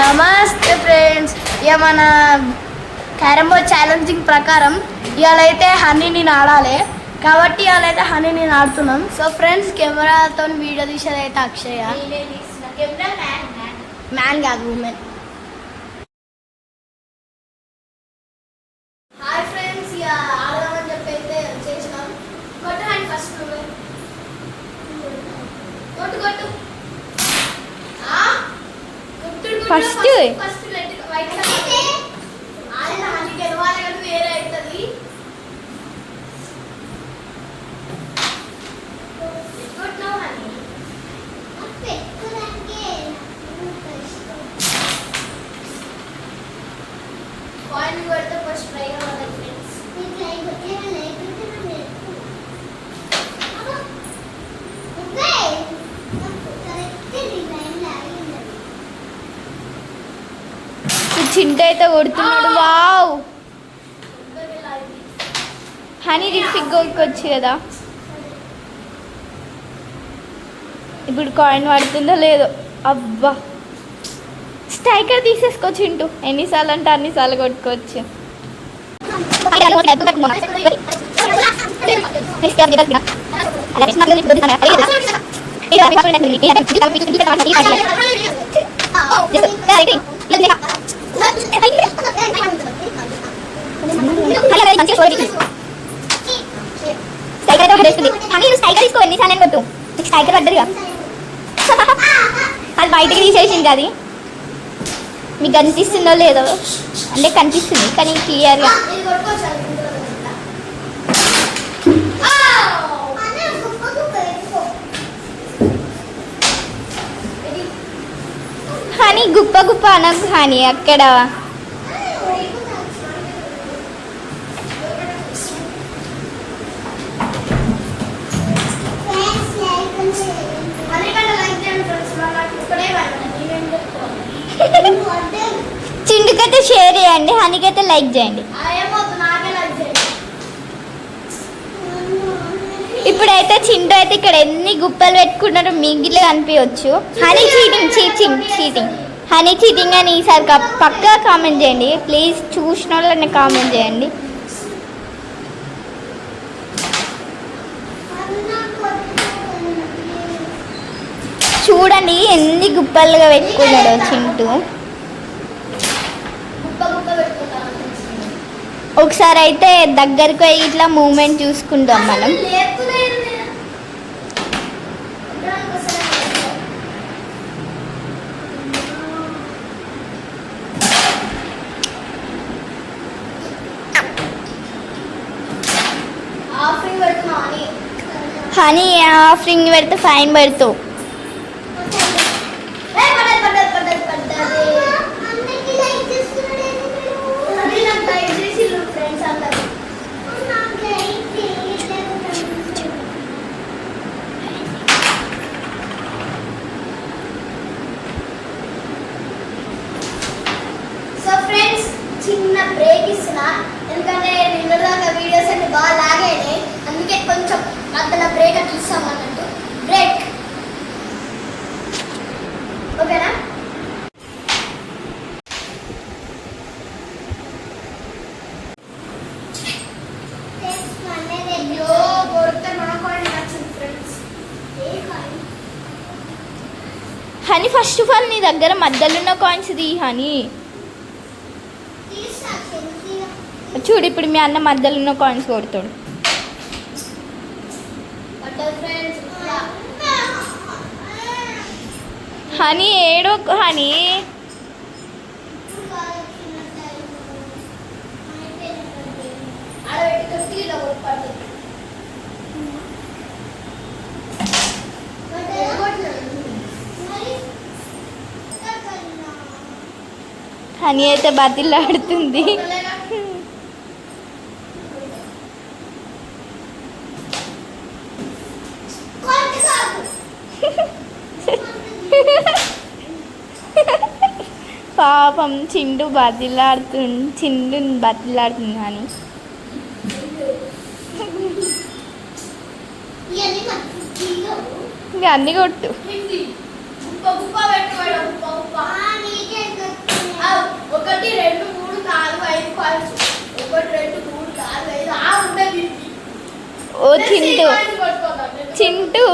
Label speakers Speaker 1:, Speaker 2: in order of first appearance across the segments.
Speaker 1: నమస్తే ఫ్రెండ్స్, ఇక మన క్యారమ్ బోర్డ్ ఛాలెంజింగ్ ప్రకారం ఇవాళ అయితే హనీని ఆడాలి కాబట్టి ఇవాళ అయితే హనీని ఆడుతున్నాం. సో ఫ్రెండ్స్, కెమెరాతో వీడియో తీసేది అయితే అక్షయ, మ్యాన్ కాదు ఉమెన్. హాయ్ ఫ్రెండ్స్, ఇక ఆడదామని చెప్పి అయితే చేసినాం. కొట్టు హ్యాండ్ ఫస్ట్, కొట్టు కొట్టు
Speaker 2: ఫస్ట్
Speaker 1: వేరే అవుతుంది. కాయిన్ కొడితే ఫస్ట్ ట్రై అవ్వాలి ఫ్రెండ్స్.
Speaker 2: చింట అయితే కొడుతున్నాడు. వావ్, హనీ రిఫిక్ కొట్టుకోవచ్చు కదా. ఇప్పుడు కాయిన్ పడుతుందో లేదో. అబ్బా, స్ట్రైకర్ తీసేసుకో చింటూ. ఎన్నిసార్లు అంటే అన్నిసార్లు కొట్టుకోవచ్చు. ఎన్నిసార్లు కొట్టు, స్ట్రైకర్ పడ్డదిగా. అది బయటకి తీసేసింది. అది మీకు కనిపిస్తుందో లేదో, అంటే కనిపిస్తుంది కానీ క్లియర్గా. హనీ గుప్ప గుప్ప అనకు హనీ. అక్కడ చిండుకైతే షేర్ చేయండి, హనీకైతే లైక్ చేయండి. ఇప్పుడైతే చింటూ అయితే ఇక్కడ ఎన్ని గుప్పలు పెట్టుకున్నారో మిగిలి కనిపించవచ్చు. హనీ చీటింగ్ హనీ చీటింగ్ అని ఈసారి పక్కా కామెంట్ చేయండి ప్లీజ్. చూసిన వాళ్ళని కామెంట్ చేయండి. చూడండి ఎన్ని గుప్పలుగా పెట్టుకున్నాడో చింటూ. ఒకసారి అయితే దగ్గరకు పోయి ఇట్లా మూమెంట్ చూసుకుంటాం మనం. హనీ ఆఫరింగ్ పెడితే ఫైన్ పెడతావు.
Speaker 1: చిన్న బ్రేక్ ఇస్తున్నా, ఎందుకంటే నిన్న దాకా వీడియోస్ అన్ని బాగా లాగైనాయి. అందుకే కొంచెం మధ్యలో బ్రేక్ అట్లా ఇస్తాం అన్నట్టు. బ్రేక్ ఓకేనా?
Speaker 2: హనీ ఫస్ట్ ఆఫ్ ఆల్ నీ దగ్గర మధ్యలో ఉన్న కాయిన్స్ తీ హనీ. చూడు ఇప్పుడు మీ అన్న మధ్యలో ఉన్న కాయిన్స్ కొడతాడు. హనీ ఏడో హనీ. హనీ అయితే బతిలాడుతుంది. పాపం చిండు చిండుని బతిలాడుతుంది అని. ఇంకా అన్ని కొట్టు. చింటూ చింటూ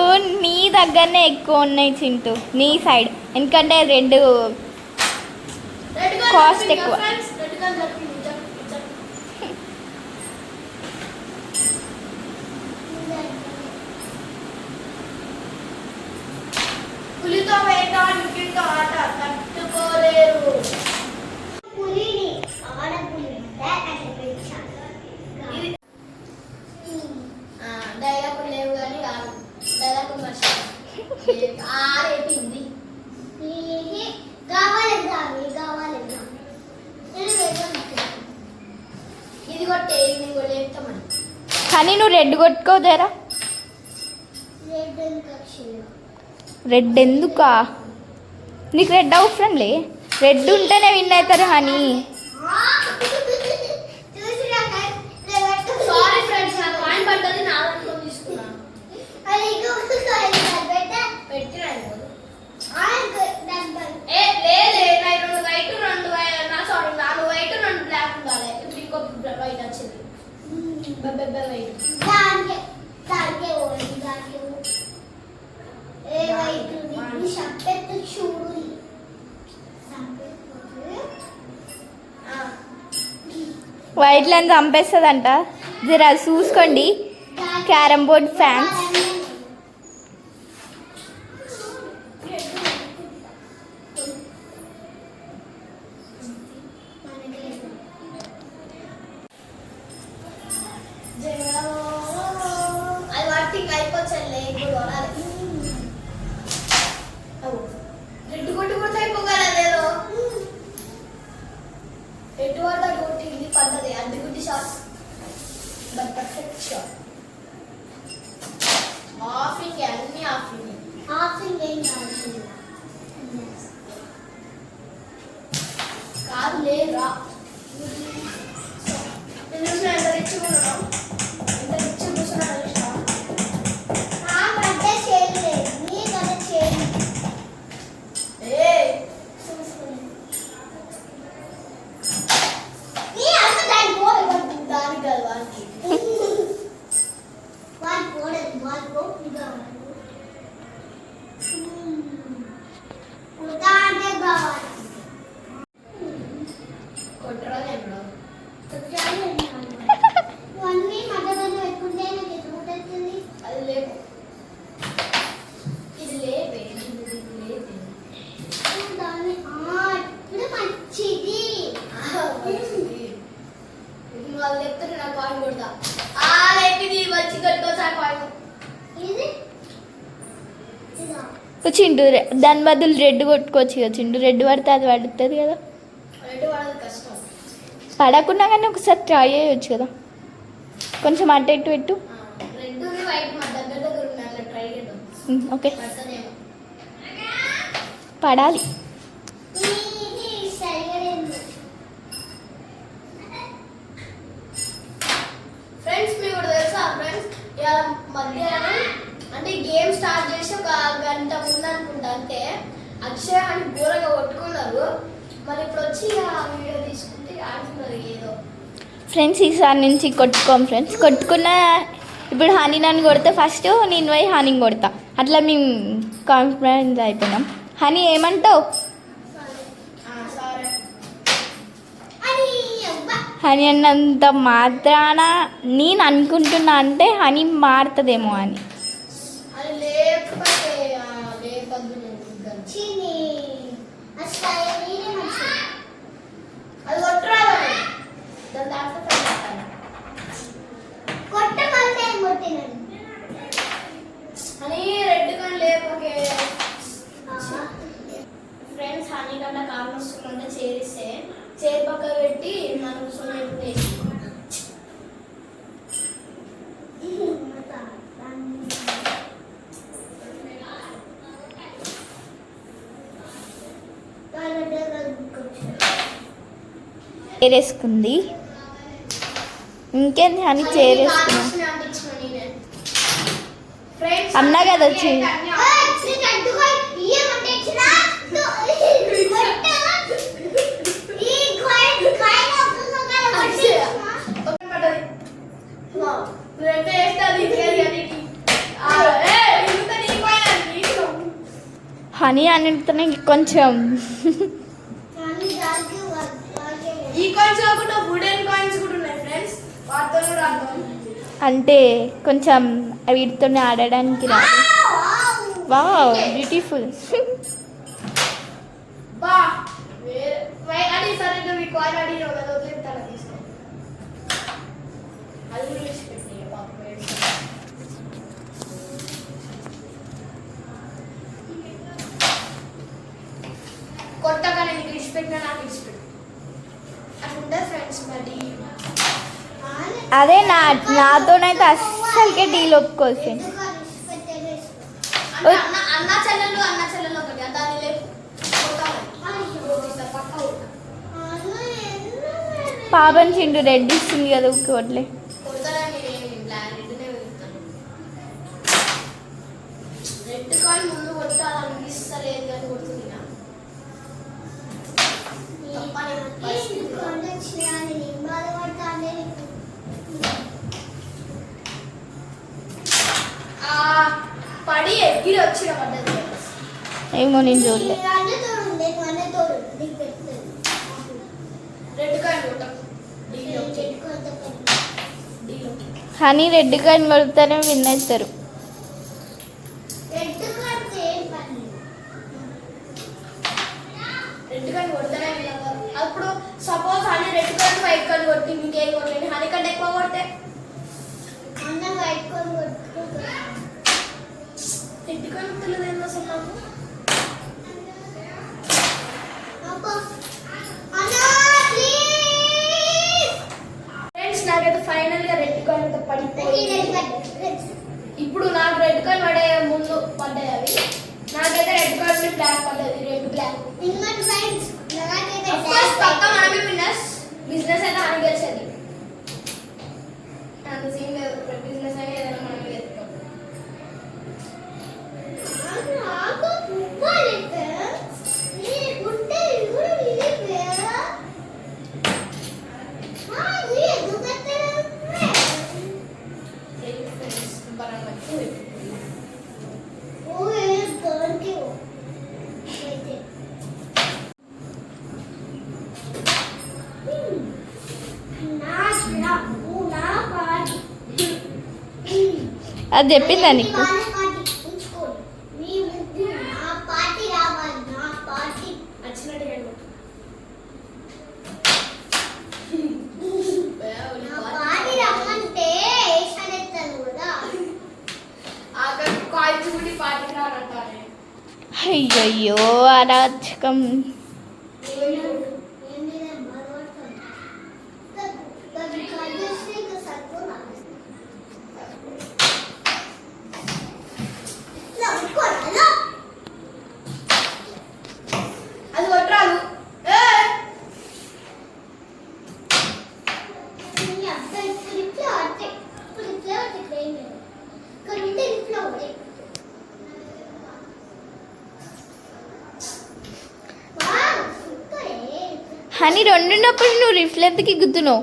Speaker 2: నీ దగ్గరనే ఎక్కువ ఉన్నాయి చింటూ నీ సైడ్ ఎందుకంటే రెడ్ కాస్ట్ ఎక్కువ.
Speaker 1: పులితో వేట నిక్కితో ఆట తట్టుకోలేరు. డైలాగులు లేవు కానీ కాదు డైలాగులు మర్చిపోయింది ఆరేపింది ఇది కొట్టే ఇది కూడా లేపుతామని.
Speaker 2: కానీ నువ్వు రెడ్ కొట్టుకోదేరా. రెడ్ ఎందుకా నీకు రెడ్ అవసరంలే. రెడ్ ఉంటేనే విన్ అవుతారు హనీ.
Speaker 1: సారీ ఫ్రెండ్స్ నా కాయిన్ పడ్డది నా దాంట్లో తీసుకున్నాను. పెట్టినా లేదే నా 2 వైట్ 2 సారీ 4 వైట్ 2 బ్లాక్ ఉండాలి. ఇప్పుడు ఇంకో వైట్ వచ్చింది బెబ్బెబ్బే వైట్.
Speaker 2: వైట్ లైన్ చంపేస్తుందంట. జర చూసుకోండి క్యారమ్ బోర్డ్ ఫ్యాన్స్.
Speaker 1: అది వాటికి అయిపోవచ్చలే ఇప్పుడు కొనాలి. రెడ్డు కొట్టి కొడితే అయిపోగలదేదో ఎటు వాడు అటు కొట్టి ఇది పడ్డది అడ్డు గుడ్డి shot but perfect shot. Offing అన్ని ఆఫింగ్ ఏం కాదు లేరా. నేను చూసిన ఎంత రిచ్ ఉన్నాను ఎంత రిచ్ కూర్చున్నాను చూసినా. దానికి కాదు కొట్టరా అది లేవు ఇది లేవే వాళ్ళు చెప్తారు నా కాయిన్ కొడతా లేపిది వచ్చి కట్టుకోవచ్చు ఆ కాయిన్.
Speaker 2: చింటూ దాని బదులు రెడ్ కొట్టుకోవచ్చు కదా. చింటూ రెడ్ పడితే అది పడుతుంది కదా.
Speaker 1: రెడ్ వాడదు కష్టం.
Speaker 2: పడకుండా కానీ ఒకసారి ట్రై చేయొచ్చు కదా. కొంచెం అటు ఇటు పెట్టు.
Speaker 1: రెడ్ వైట్ మా దగ్గర ఉన్నాయి అట్లా ట్రై చేద్దాం.
Speaker 2: ఓకే
Speaker 1: పడతనేమో
Speaker 2: పడాలి.
Speaker 1: ఫ్రెండ్స్ మీకు కూడా తెలుసా ఫ్రెండ్స్ ఇవాళ మధ్యాహ్నం అంటే గేమ్ స్టార్ట్ చేసి ఒక గంట ముందు అనుకుంటా. అంటే అక్షయ అని ఘోరంగా కొట్టుకున్నారు. మరి ఇప్పుడు వచ్చి ఆ వీడియో తీసుకుంటే ఆడుతున్నారు ఏదో.
Speaker 2: ఫ్రెండ్స్ ఈసారి నుంచి కొట్టుకోం ఫ్రెండ్స్. కొట్టుకున్న ఇప్పుడు హనీ నన్ను కొడితే ఫస్ట్ నేను పోయి హనీని కొడతా. అట్లా మేము కాన్ఫిడెన్స్ అయిపోయినాం. హనీ ఏమంటావు? హనీ అన్నంత మాత్రాన నేను అనుకుంటున్నా అంటే హనీ మారుతుందేమో అని.
Speaker 1: అది లేకపోతే లేపద్దు అది కొట్టరా దాని దాంట్లో అని రెడ్ కానీ లేకపోతే ఫ్రెండ్స్ హనీ కన్నా కారణం వస్తుందంటే చేరిస్తే చేరి పక్క పెట్టి మనం సున్నింటి
Speaker 2: చేరేసుకుంది. ఇంకేంది హనీ చేరేసుకున్నా అన్నా కదా వచ్చి.
Speaker 1: రెండు వేస్తే అది
Speaker 2: హనీ అనితోనే కొంచెం
Speaker 1: ఈ కాయిన్స్ కాకుండా వుడెన్ కాయిన్స్ కూడా ఉన్నాయి ఫ్రెండ్స్, వాటితో కూడా ఆడతాం.
Speaker 2: అంటే కొంచెం వీటితోనే ఆడడానికి రాదు. Wow beautiful.
Speaker 1: బా అది సరే నువ్వు ఈ కాయిన్ అడిగినావు కదా, వదిలేస్తాను తీసుకో. అది కూడా వేసి పెట్టి పాపం ఏడుస్తుంది. కొత్తగా నేను ఇడిచి పెట్టినా నాకు ఇడిచి పెట్టు అట్లుంటే ఫ్రెండ్స్. మరి
Speaker 2: అదే నాతోనైతే అస్సలకే డీల్ ఒప్పుకోదు ఫ్రెండ్స్.
Speaker 1: అన్న చెల్లెలు ఒకటి దాని లేదు
Speaker 2: పాపం చిండు రెడ్ ఇస్తుంది కదా ఊకోట్లే.
Speaker 1: రెడ్ కాయిన్ ముందు కొట్టాలనిపిస్తలేదు కానీ కొడుతుంది. పడి ఎగిరి వచ్చిన పడ్డది.
Speaker 2: ఏమో నేను చూడలే.
Speaker 1: రెడ్ కాయిన్ కొట్ట
Speaker 2: హనీ రెడ్ కాయిన్ కొడితేనే విన్ అవుతారు.
Speaker 1: రెడ్ కాయిన్ కొడితేనే అప్పుడు suppose honey red coin white coin కొట్టి ఇంకేం కొట్టలేదు, హనీ కంటే ఎక్కువ కొడితే రెడ్ కాయిన్ తెలియదు అసలు నాకు. ఫ్రెండ్స్ నాకైతే ఫైనల్ గా రెడ్ కాయిన్ అయితే పడిపోయింది. ఇప్పుడు నాకు రెడ్ కాయిన్ పడే ముందు పడ్డాయి అవి. నాకైతే రెడ్ కాయిన్ బ్లాక్ పడ్డది, రెడ్ బ్లాక్. పక్క మనమే విన్నర్స్. బిజినెస్ అయితే అని గెలిచేది. అంత సీన్ లేదు, బిజినెస్ అయితే ఏదైనా మనమే గెలుస్తాం.
Speaker 2: అది చెప్పిందా నీకు? అయ్యయ్యో అరాచకం.
Speaker 1: అది కొట్టరాదు.
Speaker 2: హనీ రెండున్నప్పుడు నువ్వు రిఫ్ల్ ఎంతకి గుద్దున్నావు?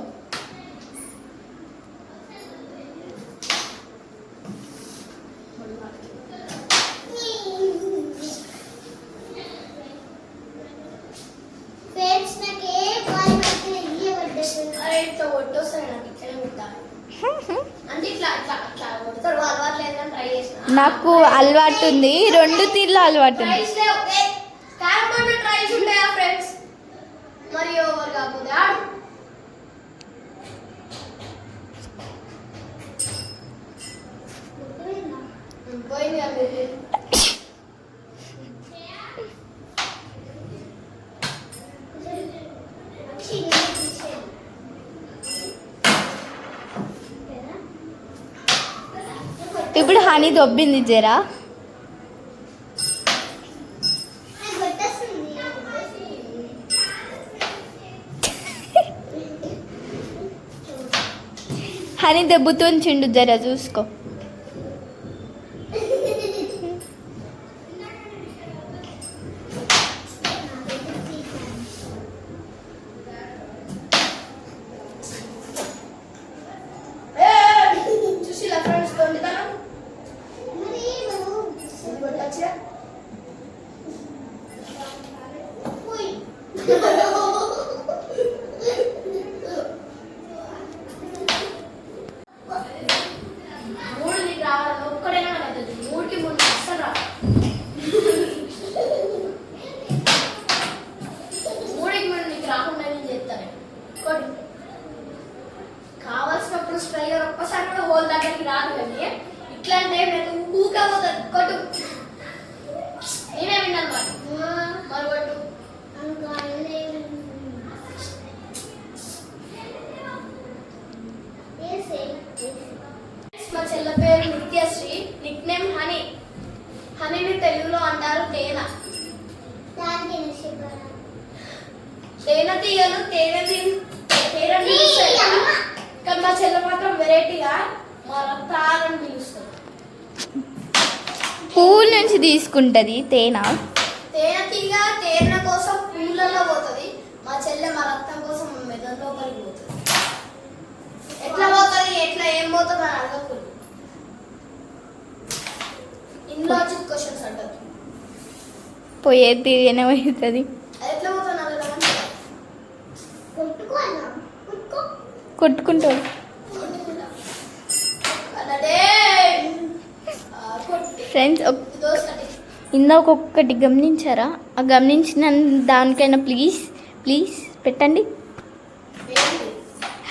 Speaker 2: నాకు అలవాటు ఉంది, రెండు తీర్ల అలవాటు ఉంది.
Speaker 1: ట్రైల్స్ ఉంటాయా ఫ్రెండ్స్? మరి ఎవరు కాకపోతే ఆడు. పోయింది కదా.
Speaker 2: ఇప్పుడు హనీ దొబ్బింది జరా. హనీ దెబ్బతో చిండు జరా చూసుకో.
Speaker 1: చూసిలా ఫ్రెండ్స్ దొంగతనం. మూడు నీకు రావాలి, ఒక్కడైనా నాకు అవుతుంది. మూడుకి మూడు అస్సలు రా. మూడుకి మూడు నీకు రాకుండా నేను చెప్తాను. కొట్టు. కావాల్సినప్పుడు స్ప్రేయర్ ఒక్కసారి కూడా హోల్ దగ్గరికి రాదు, కానీ ఇట్లాంటి నేను ఊకపోతుంది. కొట్టు. నేనే విన్నాను మరి కొట్టు. మా చెల్ల పేరు నిత్యశ్రీ, నిక్ నేమ్ హనీ. హనీని తెలుగులో అంటారు తేనె. తేనె తీయలు తేనె పిలుస్తాయి, కానీ మా చెల్ల మాత్రం వెరైటీగా మా రక్తాలను పిలుస్తారు.
Speaker 2: పువ్వు నుంచి తీసుకుంటది తేనె.
Speaker 1: తేనె తీగ తేనె కోసం పూలలో పోతుంది, మా చెల్లె మా రక్తం కోసం మెదడు లోపలికి పోతుంది. ఎట్లా పోతుంది, ఎట్లా ఏం పోతుంది అని అడగకూడదు. ఇన్లాజిక్ క్వశ్చన్స్ అంటారు.
Speaker 2: పోయే తీయనే అవుతుంది.
Speaker 1: అది ఎట్లా పోతుంది అడగడం.
Speaker 2: కొట్టుకుంటాడు. ఫ్రెండ్స్ ఇందాక ఒక్కటి గమనించారా? ఆ గమనించిన దానికైనా ప్లీజ్ ప్లీజ్ పెట్టండి.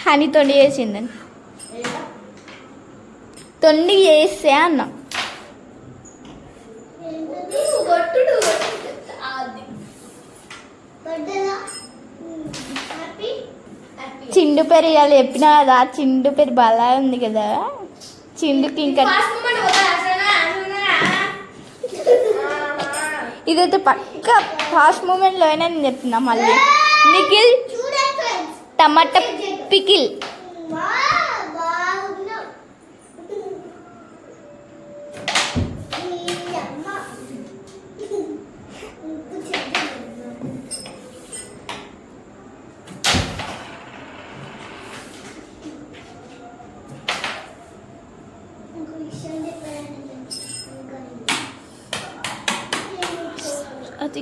Speaker 2: హనీ తొండి చేసిందని. తొండి చేస్తే అన్న చిండు పేరు ఇవాళ చెప్పినా కదా, చిండు పేరు బాగా ఉంది కదా. చిండుకి ఇంకా ఇదైతే పక్క ఫాస్ట్ మూమెంట్లో అయినా నేను చెప్తున్నా. మళ్ళీ నిఖిల్ టమాటా పికిల్. అది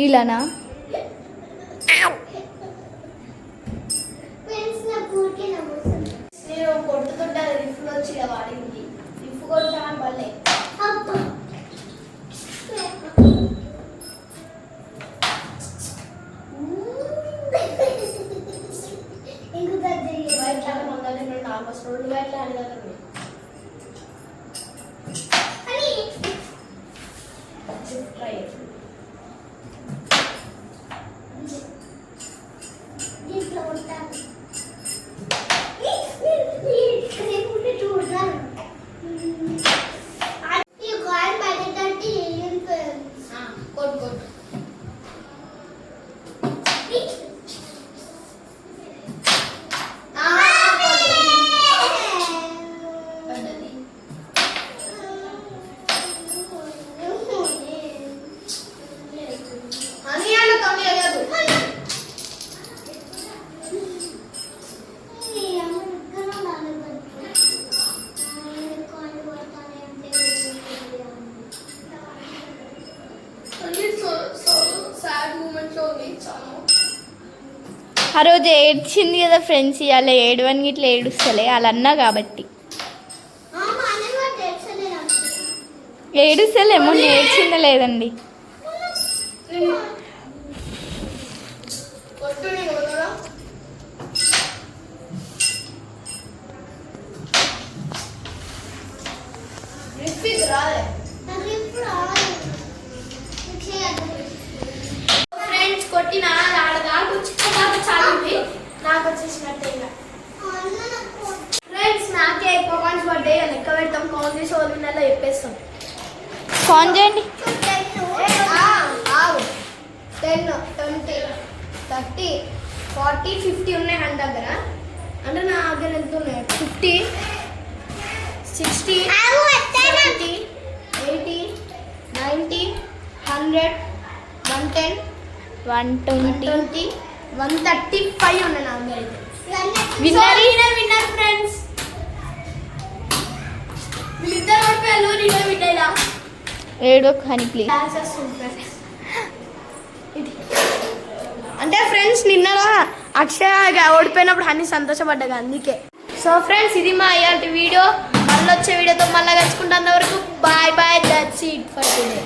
Speaker 2: ఇలానా?
Speaker 1: నేను కొట్టుతుంటే రిఫ్లో వచ్చి వాడింది. రిఫ్ కొట్టాను మళ్ళీ.
Speaker 2: ఆ రోజు ఏడ్చింది కదా ఫ్రెండ్స్, ఇవాళ ఏడవని ఇట్లా ఏడుస్తలే అలా అన్నా కాబట్టి. ఏడుస్తలేమో ఏడ్చిందా లేదండి.
Speaker 1: ఫ్రెండ్స్ కొట్టిన దాకా చాలింది, నాకు వచ్చేసినట్టే. ఫ్రెండ్స్ నాకే పవన్స్ బర్త్డే లెక్క పెడతాం, కాలనీ సోల్ నెల చెప్పేస్తాం.
Speaker 2: ఫోన్ చేయండి.
Speaker 1: 10, 20, 30, 40, 50 ఉన్నాయి మన దగ్గర. అంటే నా దగ్గర ఎంత ఉన్నాయి? 50, 60, 70, 80, 90, 100, 110,
Speaker 2: 120,
Speaker 1: 120, 135 ఉన్నాయి నా దగ్గర అయితే.
Speaker 2: విన్నర్
Speaker 1: ఫ్రెండ్స్ వీళ్ళిద్దరు ఓడిపోయారు, నేను విన్నైనా.
Speaker 2: ఏడో హనీ ప్లీజ్.
Speaker 1: అంటే ఫ్రెండ్స్ నిన్న అక్షయ ఓడిపోయినప్పుడు హనీ సంతోషపడ్డగా అందుకే. సో ఫ్రెండ్స్ ఇది మా ఇయాల్టి వీడియో. మళ్ళీ వచ్చే వీడియోతో మళ్ళీ కలుసుకుంటున్న వరకు bye bye. That's it for today.